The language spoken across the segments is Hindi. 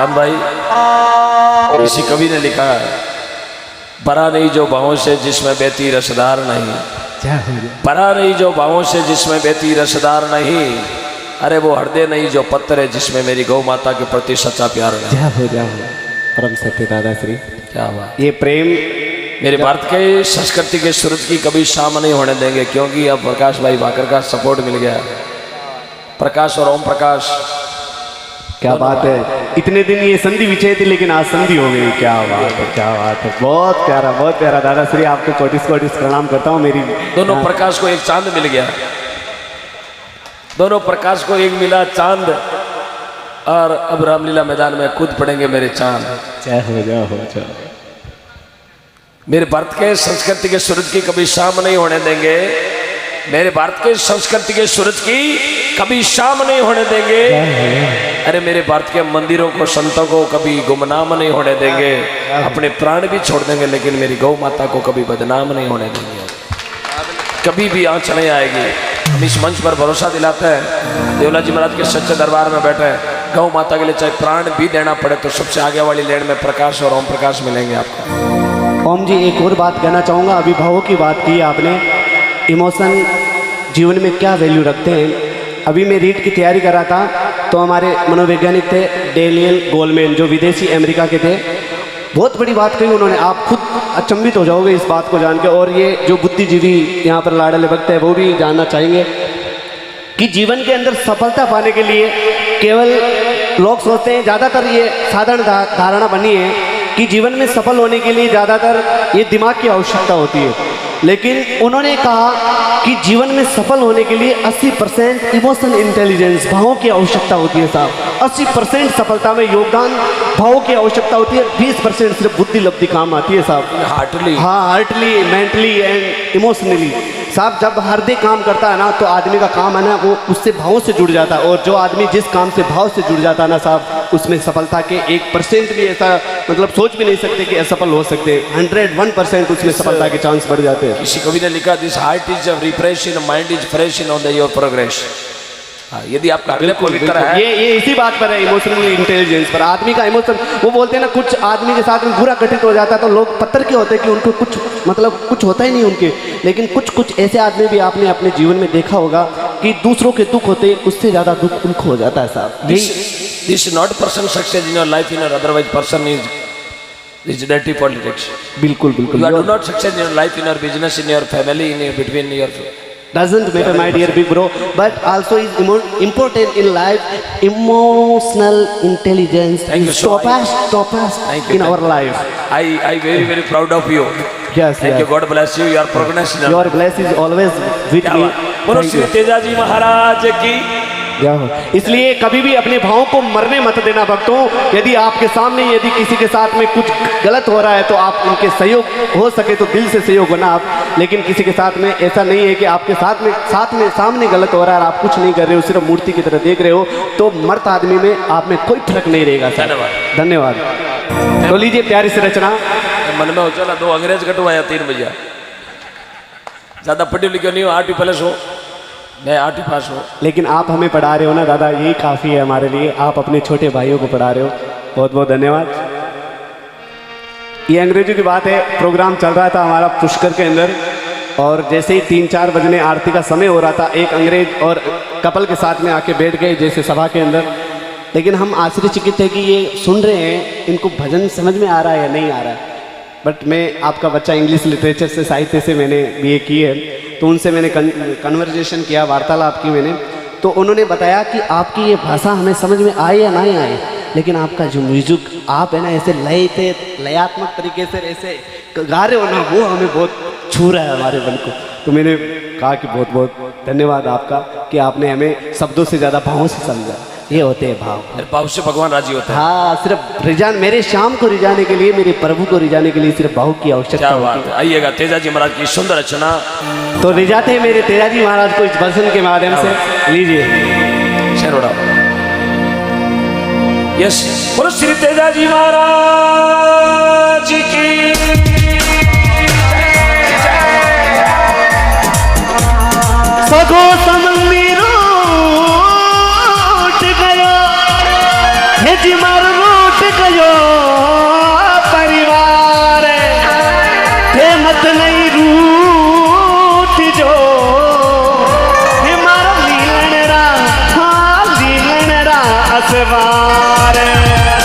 राम भाई, किसी कवि ने लिखा, परा नहीं जो भावों से जिसमें बहती रसदार नहीं, परा नहीं जो भावों से जिसमें बहती रसदार नहीं, अरे वो हृदय नहीं जो पत्थर है जिसमें मेरी गौ माता के प्रति सच्चा प्यार नहीं। जय हो परम सत्य दादाश्री। क्या हुआ? ये प्रेम मेरे भारत के संस्कृति के सूरज की कभी शाम नहीं होने देंगे, क्योंकि अब प्रकाश भाई भाकर का सपोर्ट मिल गया। प्रकाश और ओम प्रकाश, क्या बात है। इतने दिन ये संधि विषय थी लेकिन आज संधि हो गई। क्या बात है, क्या बात है। बहुत प्यारा दादाश्री, आपको कोटिस प्रणाम करता हूँ। मेरी दोनों प्रकाश को एक चांद मिल गया, दोनों प्रकाश को एक मिला चांद, और अब रामलीला मैदान में कूद पड़ेंगे मेरे चांद। जय हो जाओ। मेरे भारत के संस्कृति के सूरज की कभी शाम नहीं होने देंगे, मेरे भारत के संस्कृति के सूरज की कभी शाम नहीं होने देंगे। अरे मेरे भारत के मंदिरों को, संतों को कभी गुमनाम नहीं होने देंगे, अपने प्राण भी छोड़ देंगे, लेकिन मेरी गौ माता को कभी बदनाम नहीं होने देंगे। कभी भी आंच नहीं आएगी। हम इस मंच पर भरोसा दिलाते हैं, देवला जी महाराज के सच्चे दरबार में बैठे गौ माता के लिए चाहे प्राण भी देना पड़े तो सबसे आगे वाली लेन में प्रकाश और ओम प्रकाश मिलेंगे आपको। ओम जी, एक और बात कहना चाहूँगा। अभी भावों की बात की आपने, इमोशन जीवन में क्या वैल्यू रखते हैं। अभी मैं रीट की तैयारी कर रहा था तो हमारे मनोवैज्ञानिक थे डेनियल गोलमैन, जो विदेशी अमेरिका के थे। बहुत बड़ी बात कही उन्होंने, आप खुद अचंभित हो जाओगे इस बात को जान के। और ये जो बुद्धिजीवी यहाँ पर लाडले वक्त है वो भी जानना चाहेंगे कि जीवन के अंदर सफलता पाने के लिए केवल लोग सोचते हैं, ज़्यादातर ये साधारण धारणा बनी है कि जीवन में सफल होने के लिए ज़्यादातर ये दिमाग की आवश्यकता होती है। लेकिन उन्होंने कहा कि जीवन में सफल होने के लिए 80% इमोशनल इंटेलिजेंस, भावों की आवश्यकता होती है साहब। 80% सफलता में योगदान भावों की आवश्यकता होती है, 20% सिर्फ बुद्धि लब्धि काम आती है साहब। हार्टली, मेंटली एंड इमोशनली साहब। जब हृदय काम करता है ना तो आदमी का काम है ना वो उससे भावों से जुड़ जाता है, और जो आदमी जिस काम से भाव से जुड़ जाता है ना साहब, उसमें सफलता के 1% भी ऐसा मतलब सोच भी नहीं सकते कि असफल हो सकते। 101% उसमें सफलता के चांस बढ़ जाते हैं। किसी कवि ने लिखा, this heart is refreshing, mind is fresh in on the your progress. यदि आपका हृदय पवित्र है, ये इसी बात पर है, इमोशनल इंटेलिजेंस पर। आदमी का इमोशन, वो बोलते हैं ना, कुछ आदमी के साथ में बुरा घटित हो जाता है तो लोग पत्थर के होते हैं कि उनको कुछ मतलब कुछ होता ही नहीं उनके। लेकिन कुछ ऐसे आदमी भी आपने अपने जीवन में देखा होगा कि दूसरों के दुख होते हैं, उससे ज्यादा दुख उनको हो जाता है साहब। This not person success in your life, in your otherwise person is dirty politics. बिल्कुल। You do not succeed in your life, in your business, in your family, in your between your. Doesn't matter, my dear big bro, but also is important in life. Emotional intelligence is top us in our life. I very proud of you. Yes. Thank you. God bless you. Your progress. Your bless is always with me. बोलो श्री तेजाजी महाराज की। इसलिए कभी भी अपने भावों को मरने मत देना भक्तों। यदि आपके सामने यदि किसी के साथ में कुछ गलत हो रहा है तो आप उनके सहयोग हो सके तो दिल से सहयोग होना आप। लेकिन किसी के साथ में ऐसा नहीं है कि आपके साथ में सामने गलत हो रहा है और आप कुछ नहीं कर रहे हो, सिर्फ मूर्ति की तरह देख रहे हो, तो मर्द आदमी में आप में कोई फर्क नहीं रहेगा। धन्यवाद। तो लीजिए प्यारी सी रचना। मन में हो चला 2 अंग्रेज कटवाया 3 बजे। ज्यादा पढ़े लिखे नहीं हो, 8वीं प्लस हो, मैं 8वीं पास हूँ। लेकिन आप हमें पढ़ा रहे हो ना दादा, यही काफ़ी है हमारे लिए। आप अपने छोटे भाइयों को पढ़ा रहे हो, बहुत बहुत धन्यवाद। ये अंग्रेजों की बात है। प्रोग्राम चल रहा था हमारा पुष्कर के अंदर, और जैसे ही 3-4 बजने आरती का समय हो रहा था, एक अंग्रेज और कपल के साथ में आके बैठ गए जैसे सभा के अंदर। लेकिन हम आश्चर्यचकित थे कि ये सुन रहे हैं, इनको भजन समझ में आ रहा है या नहीं आ रहा है। बट मैं आपका बच्चा इंग्लिश लिटरेचर से, साहित्य से मैंने BA की है, तो उनसे मैंने कन्वर्जेशन किया, वार्तालाप की मैंने। तो उन्होंने बताया कि आपकी ये भाषा हमें समझ में आए या नहीं आए, लेकिन आपका जो म्यूजिक आप है ना ऐसे लयात्मक तरीके से ऐसे गा रहे हो ना, वो हमें बहुत छू रहा है हमारे मन को। तो मैंने कहा कि बहुत बहुत धन्यवाद आपका कि आपने हमें शब्दों से ज़्यादा भावों से समझा। ये होते हैं भाव, भाव से भगवान राजी होता है। हाँ, सिर्फ रिजान, मेरे शाम को रिझाने के लिए, मेरे प्रभु को रिझाने के लिए सिर्फ भाव की आवश्यकता होती है। आइएगा तेजाजी महाराज की सुंदर रचना। तो रिझाते हैं मेरे तेजाजी महाराज को इस भजन के माध्यम से। लीजिए शेरोड़ा। यस, बोलो श्री तेजाजी महाराज की। सगो समंदिरो जी मार रोट सवार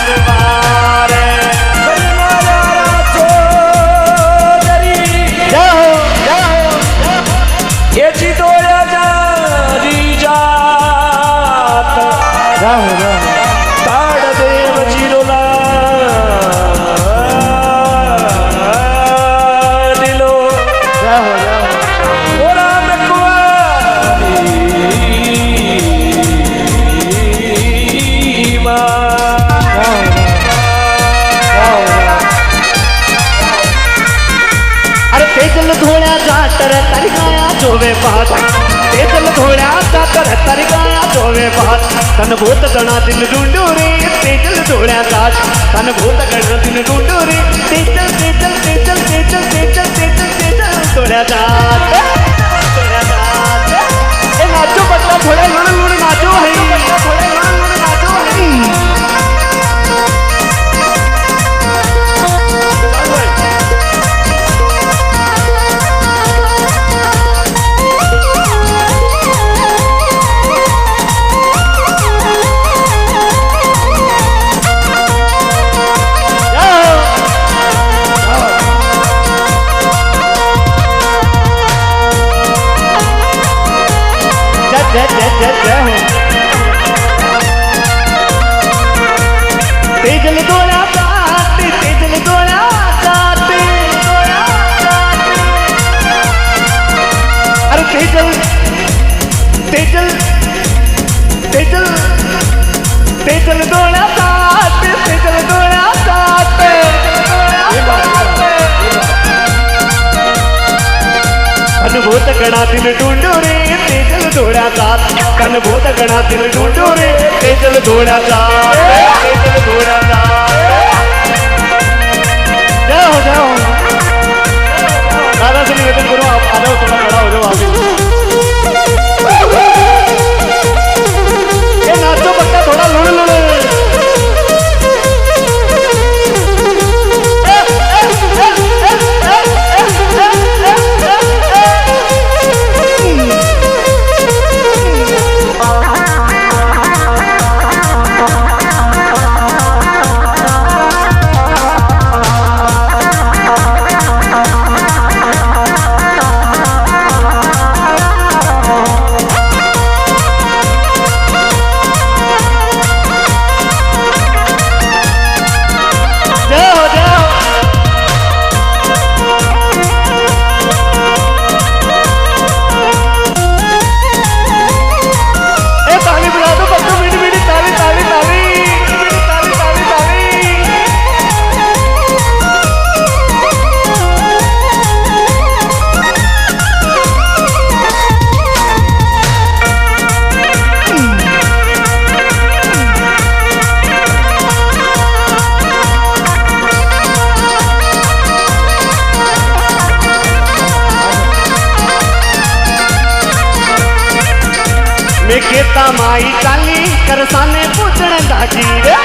सवार जाओ जाओ ये चितोया जारी जात जाओ जाओ ताड़ देव चिरोला दिलो जाओ जाओ ओरा मकुआरी अरे तेजल धोळ्या जाटर तरिकाया जोवे पात तेजल धोळ्या जाटर तरिकाया जोवे पात तन भूत गणा दिन डुंडुरी तेजल धोळ्या जाट तन भूत गणा दिन डुंडुरी तेजल तेजल तेजल तेजल तेजल तेजल तेजल धोळ्या जाट धोळ्या जाट ए नाचो बटला थोड़ा लुड़ लुड़ नाचो है थोड़ा लुड़ लुड़ नाचो है तेजल गोळा जाते तेजल गोळा जाते अरे तेजल तेजल तेजल तेजल गोळा जाते तेजल गोळा जाते अनुभूत गणातील डुंडोरे तेजल धोळ्या जात कनभूत गणातील डुंडोरे तेजल धोळ्या जात तेजल धोळ्या जात जाओ जाओ दादा से निवेदन करो आप आ जाओ थोड़ा खड़ा हो जाओ आगे ये नाचो बच्चा थोड़ा लुड़ लुड़ में केता माई चाली करसाने पूछण दाजी रे